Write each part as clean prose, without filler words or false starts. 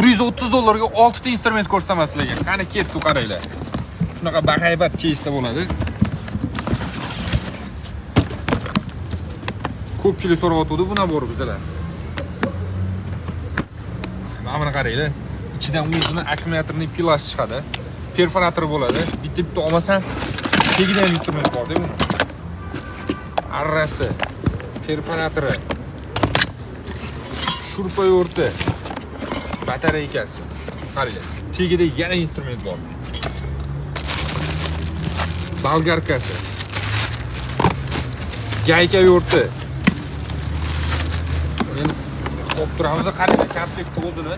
130 dollarga 6 ta instrument ko'rsataman sizlarga. Qani ketdi qaranglar. Shunaqa bahaybat keysda bo'ladi. Ko'pchilik so'rayotdi bu nabor bizlar. Mana buni qaranglar. Ichidan o'zining akkumulyatorning pilasi chiqadi. Perforator bo'ladi. Bitta olmasam, tegida ham instrument bor-da buni. Arrasi, perforatori, shurpa yo'rti, batareykasi. Qaranglar. Tegida yana instrument bor. Bolgarkasi. Gayka yo'rti. Men qo'yib turamiz, qaranglar, komplekt o'zini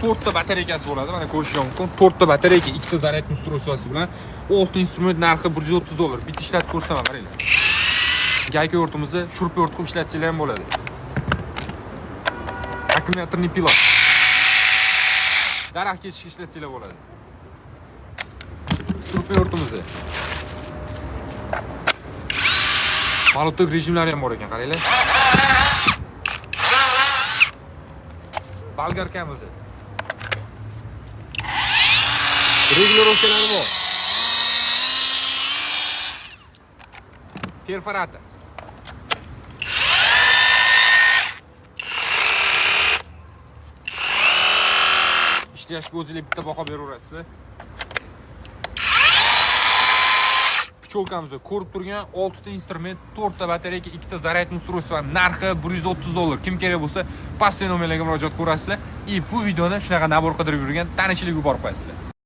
4 ta batareykasi bo'ladi. Mana ko'rishingiz mumkin. 4 ta batareyka, 2 ta zaryadni ustroyствоsi bilan 6 instrument narxi 130 dollar. Bitta ishlatib ko'rsataman, qaranglar. Gayka yo'rtimizni shurpa yo'rt qilib ishlatsanglar ham bo'ladi. Akkumulyatorning pila. Daraxt kesishga ishlatsanglar bo'ladi. Shurpa yo'rtimizni. Palotok rejimlari ham bor ekan, qaranglar. Bolgarkamiz. Regulirovkalari bor. Perforator. Ishlashga o'zingizlar bitta baho beraverasizlar. Picholkamiz ko'rib turgan 6 ta instrument, 4 ta batareyka, 2 ta zaryadni ustroyство narxi 130 dollar. Kim kerak bo'lsa, pastdagi nomerlarga murojaat qilasizlar. Bu videoni shunaqa nabor qidirib yurgan tanishlik yuborib qo'yasizlar.